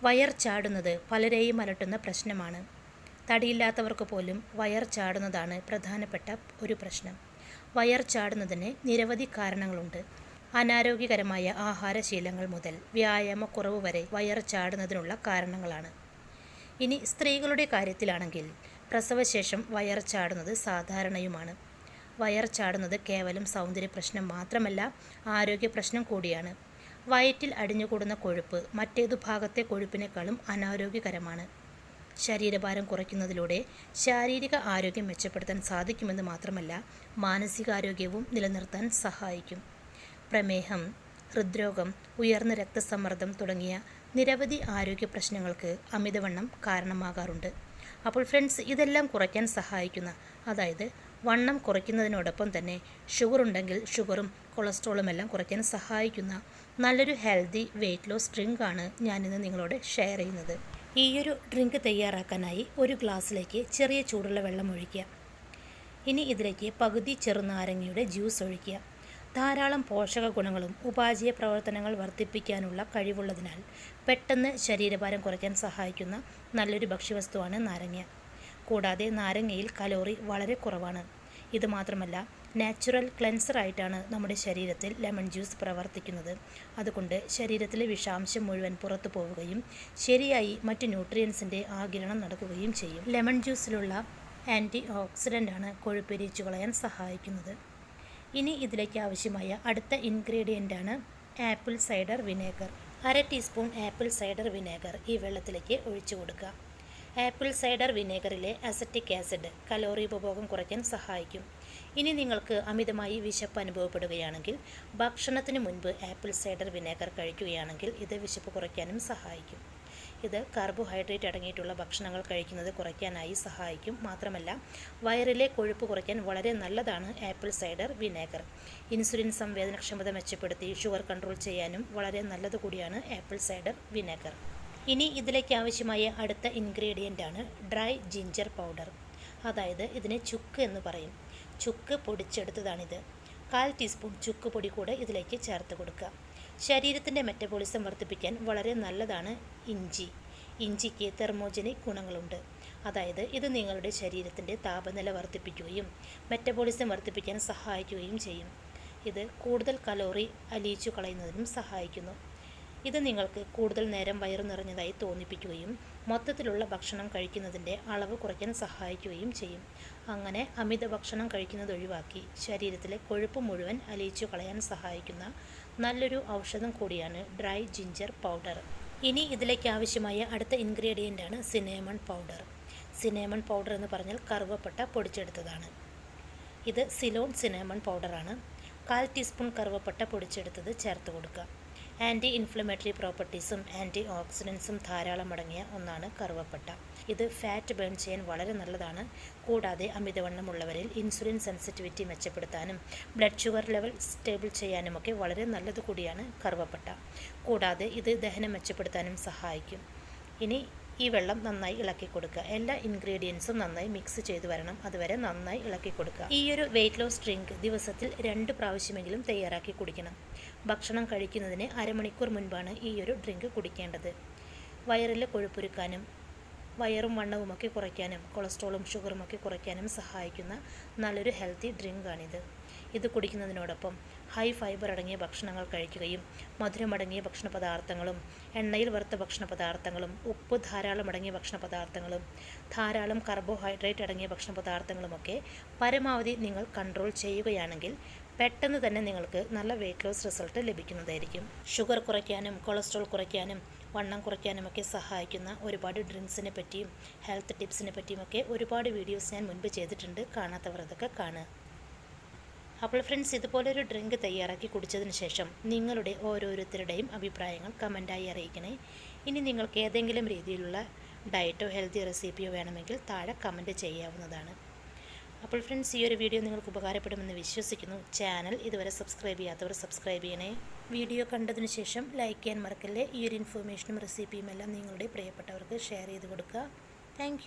Wire ചാടുന്നത് പലരെയും അലട്ടുന്ന പ്രശ്നമാണ്. തടിയില്ലാത്തവർക്ക് പോലും വയർ ചാടുന്നതാണ് പ്രധാനപ്പെട്ട ഒരു പ്രശ്നം. വയർ ചാടുന്നതിന് നിരവധി കാരണങ്ങളുണ്ട്. അനാരോഗ്യകരമായ ആഹാരശീലങ്ങൾ മുതൽ വ്യായാമക്കുറവ് വരെ വയർ ചാടുന്നതിനുള്ള കാരണങ്ങളാണ്. ഇനി സ്ത്രീകളുടെ കാര്യത്തിലാണെങ്കിൽ പ്രസവശേഷം വയർ ചാടുന്നത് സാധാരണയുമാണ്. വയർ ചാടുന്നത് കേവലം സൗന്ദര്യ പ്രശ്നം മാത്രമല്ല, ആരോഗ്യ പ്രശ്നം കൂടിയാണ്. വയറ്റിൽ അടിഞ്ഞുകൂടുന്ന കൊഴുപ്പ് മറ്റേതു ഭാഗത്തെ കൊഴുപ്പിനേക്കാളും അനാരോഗ്യകരമാണ്. ശരീരഭാരം കുറയ്ക്കുന്നതിലൂടെ ശാരീരിക ആരോഗ്യം മെച്ചപ്പെടുത്താൻ സാധിക്കുമെന്ന് മാത്രമല്ല, മാനസികാരോഗ്യവും നിലനിർത്താൻ സഹായിക്കും. പ്രമേഹം, ഹൃദ്രോഗം, ഉയർന്ന രക്തസമ്മർദ്ദം തുടങ്ങിയ നിരവധി ആരോഗ്യ പ്രശ്നങ്ങൾക്ക് അമിതവണ്ണം കാരണമാകാറുണ്ട്. അപ്പോൾ ഫ്രണ്ട്സ്, ഇതെല്ലാം കുറയ്ക്കാൻ സഹായിക്കുന്ന, അതായത് വണ്ണം കുറയ്ക്കുന്നതിനോടൊപ്പം തന്നെ ഷുഗർ ഉണ്ടെങ്കിൽ ഷുഗറും കൊളസ്ട്രോളും എല്ലാം കുറയ്ക്കാൻ സഹായിക്കുന്ന നല്ലൊരു ഹെൽത്തി വെയ്റ്റ് ലോസ് ഡ്രിങ്കാണ് ഞാനിന്ന് നിങ്ങളോട് ഷെയർ ചെയ്യുന്നത്. ഈയൊരു ഡ്രിങ്ക് തയ്യാറാക്കാനായി ഒരു ഗ്ലാസ്സിലേക്ക് ചെറിയ ചൂടുള്ള വെള്ളം ഒഴിക്കുക. ഇനി ഇതിലേക്ക് പകുതി ചെറുനാരങ്ങയുടെ ജ്യൂസ് ഒഴിക്കുക. ധാരാളം പോഷക ഗുണങ്ങളും ഉപാചയ പ്രവർത്തനങ്ങൾ വർദ്ധിപ്പിക്കാനുള്ള കഴിവുള്ളതിനാൽ പെട്ടെന്ന് ശരീരഭാരം കുറയ്ക്കാൻ സഹായിക്കുന്ന നല്ലൊരു ഭക്ഷ്യവസ്തുവാണ് നാരങ്ങ. കൂടാതെ നാരങ്ങയിൽ കലോറി വളരെ കുറവാണ്. ഇതുമാത്രമല്ല, നാച്ചുറൽ ക്ലെൻസറായിട്ടാണ് നമ്മുടെ ശരീരത്തിൽ ലെമൺ ജ്യൂസ് പ്രവർത്തിക്കുന്നത്. അതുകൊണ്ട് ശരീരത്തിലെ വിഷാംശം മുഴുവൻ പുറത്തു പോവുകയും ശരിയായി മറ്റ് ന്യൂട്രിയൻസിൻ്റെ ആഗിരണം നടക്കുകയും ചെയ്യും. ലെമൺ ജ്യൂസിലുള്ള ആൻറ്റി ഓക്സിഡൻ്റാണ് കൊഴുപ്പെരിച്ചു കളയാൻ സഹായിക്കുന്നത്. ഇനി ഇതിലേക്ക് ആവശ്യമായ അടുത്ത ഇൻഗ്രീഡിയൻ്റാണ് apple cider vinegar. 1/2 teaspoon apple cider vinegar ഈ വെള്ളത്തിലേക്ക് ഒഴിച്ചു കൊടുക്കുക. ആപ്പിൾ സൈഡർ വിനേഗറിലെ അസറ്റിക് ആസിഡ് കലോറി ഉപഭോഗം കുറയ്ക്കാൻ സഹായിക്കും. ഇനി നിങ്ങൾക്ക് അമിതമായി വിശപ്പ് അനുഭവപ്പെടുകയാണെങ്കിൽ ഭക്ഷണത്തിന് മുൻപ് ആപ്പിൾ സൈഡർ വിനേഗർ കഴിക്കുകയാണെങ്കിൽ ഇത് വിശപ്പ് കുറയ്ക്കാനും സഹായിക്കും. ഇത് കാർബോഹൈഡ്രേറ്റ് അടങ്ങിയിട്ടുള്ള ഭക്ഷണങ്ങൾ കഴിക്കുന്നത് കുറയ്ക്കാനായി സഹായിക്കും. മാത്രമല്ല, വയറിലെ കൊഴുപ്പ് കുറയ്ക്കാൻ വളരെ നല്ലതാണ് ആപ്പിൾ സൈഡർ വിനേഗർ. ഇൻസുലിൻ സംവേദനക്ഷമത മെച്ചപ്പെടുത്തി ഷുഗർ കൺട്രോൾ ചെയ്യാനും വളരെ നല്ലത് കൂടിയാണ് ആപ്പിൾ സൈഡർ വിനേഗർ. ഇനി ഇതിലേക്ക് ആവശ്യമായ അടുത്ത ഇൻഗ്രീഡിയൻ്റാണ് ഡ്രൈ ജിഞ്ചർ പൗഡർ. അതായത് ഇതിന് ചുക്ക് എന്ന് പറയും. ചുക്ക് പൊടിച്ചെടുത്തതാണിത്. 1/4 ടീസ്പൂൺ ചുക്ക് പൊടി കൂടെ ഇതിലേക്ക് ചേർത്ത് കൊടുക്കുക. ശരീരത്തിൻ്റെ മെറ്റബോളിസം വർദ്ധിപ്പിക്കാൻ വളരെ നല്ലതാണ് ഇഞ്ചി. ഇഞ്ചിക്ക് തെർമോജനിക് ഗുണങ്ങളുണ്ട്. അതായത് ഇത് നിങ്ങളുടെ ശരീരത്തിൻ്റെ താപനില വർദ്ധിപ്പിക്കുകയും മെറ്റബോളിസം വർദ്ധിപ്പിക്കാൻ സഹായിക്കുകയും ചെയ്യും. ഇത് കൂടുതൽ കലോറി അലിയിച്ചു കളയുന്നതിനും സഹായിക്കുന്നു. ഇത് നിങ്ങൾക്ക് കൂടുതൽ നേരം വയറു നിറഞ്ഞതായി തോന്നിപ്പിക്കുകയും മൊത്തത്തിലുള്ള ഭക്ഷണം കഴിക്കുന്നതിൻ്റെ അളവ് കുറയ്ക്കാൻ സഹായിക്കുകയും ചെയ്യും. അങ്ങനെ അമിത ഭക്ഷണം കഴിക്കുന്നത് ഒഴിവാക്കി ശരീരത്തിലെ കൊഴുപ്പ് മുഴുവൻ അലിയിച്ചു കളയാൻ സഹായിക്കുന്ന നല്ലൊരു ഔഷധം കൂടിയാണ് ഡ്രൈ ജിഞ്ചർ പൗഡർ. ഇനി ഇതിലേക്ക് ആവശ്യമായ അടുത്ത ഇൻഗ്രീഡിയൻ്റാണ് സിനേമൺ പൗഡർ. സിനേമൺ പൗഡർ എന്ന് പറഞ്ഞാൽ കറുവപ്പട്ട പൊടിച്ചെടുത്തതാണ്. ഇത് സിലോൺ സിനേമൺ പൗഡറാണ്. 1/4 ടീസ്പൂൺ കറുവപ്പട്ട പൊടിച്ചെടുത്തത് ചേർത്ത് കൊടുക്കുക. ആൻറ്റി ഇൻഫ്ലമേറ്ററി പ്രോപ്പർട്ടീസും ആൻറ്റി ഓക്സിഡൻസും ധാരാളം അടങ്ങിയ ഒന്നാണ് കറുവപ്പട്ട. ഇത് ഫാറ്റ് ബേൺ ചെയ്യാൻ വളരെ നല്ലതാണ്. കൂടാതെ അമിതവണ്ണമുള്ളവരിൽ ഇൻസുലിൻ സെൻസിറ്റിവിറ്റി മെച്ചപ്പെടുത്താനും ബ്ലഡ് ഷുഗർ ലെവൽ സ്റ്റേബിൾ ചെയ്യാനുമൊക്കെ വളരെ നല്ലത് കൂടിയാണ് കറുവപ്പട്ട. കൂടാതെ ഇത് ദഹനം മെച്ചപ്പെടുത്താനും സഹായിക്കും. ഇനി ഈ വെള്ളം നന്നായി ഇളക്കി കൊടുക്കുക. എല്ലാ ഇൻഗ്രീഡിയൻസും നന്നായി മിക്സ് ചെയ്ത് വരണം. അതുവരെ നന്നായി ഇളക്കി കൊടുക്കുക. ഈ ഒരു വെയ്റ്റ് ലോസ് ഡ്രിങ്ക് ദിവസത്തിൽ 2 പ്രാവശ്യമെങ്കിലും തയ്യാറാക്കി കുടിക്കണം. ഭക്ഷണം കഴിക്കുന്നതിന് അരമണിക്കൂർ മുൻപാണ് ഈ ഒരു ഡ്രിങ്ക് കുടിക്കേണ്ടത്. വയറിലെ കൊഴുപ്പൊരുക്കാനും വയറും വണ്ണവുമൊക്കെ കുറയ്ക്കാനും കൊളസ്ട്രോളും ഷുഗറുമൊക്കെ കുറയ്ക്കാനും സഹായിക്കുന്ന നല്ലൊരു ഹെൽത്തി ഡ്രിങ്കാണിത്. ഇത് കുടിക്കുന്നതിനോടൊപ്പം ഹൈ ഫൈബർ അടങ്ങിയ ഭക്ഷണങ്ങൾ കഴിക്കുകയും മധുരമടങ്ങിയ ഭക്ഷണ പദാർത്ഥങ്ങളും എണ്ണയിൽ വറുത്ത ഭക്ഷണ പദാർത്ഥങ്ങളും ഉപ്പ് ധാരാളം അടങ്ങിയ ഭക്ഷണ പദാർത്ഥങ്ങളും ധാരാളം കാർബോഹൈഡ്രേറ്റ് അടങ്ങിയ ഭക്ഷണ പദാർത്ഥങ്ങളുമൊക്കെ പരമാവധി നിങ്ങൾ കൺട്രോൾ ചെയ്യുകയാണെങ്കിൽ പെട്ടെന്ന് തന്നെ നിങ്ങൾക്ക് നല്ല വെയ്റ്റ് ലോസ് റിസൾട്ട് ലഭിക്കുന്നതായിരിക്കും. ഷുഗർ കുറയ്ക്കാനും കൊളസ്ട്രോൾ കുറയ്ക്കാനും വണ്ണം കുറയ്ക്കാനുമൊക്കെ സഹായിക്കുന്ന ഒരുപാട് ഡ്രിങ്ക്സിനെ പറ്റിയും ഹെൽത്ത് ടിപ്സിനെ പറ്റിയുമൊക്കെ ഒരുപാട് വീഡിയോസ് ഞാൻ മുൻപ് ചെയ്തിട്ടുണ്ട്. കാണാത്തവർ അതൊക്കെ കാണുക. അപ്പോൾ ഫ്രണ്ട്സ്, ഇതുപോലൊരു ഡ്രിങ്ക് തയ്യാറാക്കി കുടിച്ചതിന് ശേഷം നിങ്ങളുടെ ഓരോരുത്തരുടെയും അഭിപ്രായങ്ങൾ കമൻറ്റായി അറിയിക്കണേ. ഇനി നിങ്ങൾക്ക് ഏതെങ്കിലും രീതിയിലുള്ള ഡയറ്റോ ഹെൽത്തി റെസിപ്പിയോ വേണമെങ്കിൽ താഴെ കമൻറ്റ് ചെയ്യാവുന്നതാണ്. അപ്പോൾ ഫ്രണ്ട്സ്, ഈ ഒരു വീഡിയോ നിങ്ങൾക്ക് ഉപകാരപ്പെടുമെന്ന് വിശ്വസിക്കുന്നു. ചാനൽ ഇതുവരെ സബ്സ്ക്രൈബ് ചെയ്യാത്തവർ സബ്സ്ക്രൈബ് ചെയ്യണേ. വീഡിയോ കണ്ടതിന് ശേഷം ലൈക്ക് ചെയ്യാൻ മറക്കല്ലേ. ഈ ഒരു ഇൻഫർമേഷനും റെസിപ്പിയും എല്ലാം നിങ്ങളുടെ പ്രിയപ്പെട്ടവർക്ക് ഷെയർ ചെയ്ത് കൊടുക്കുക. താങ്ക്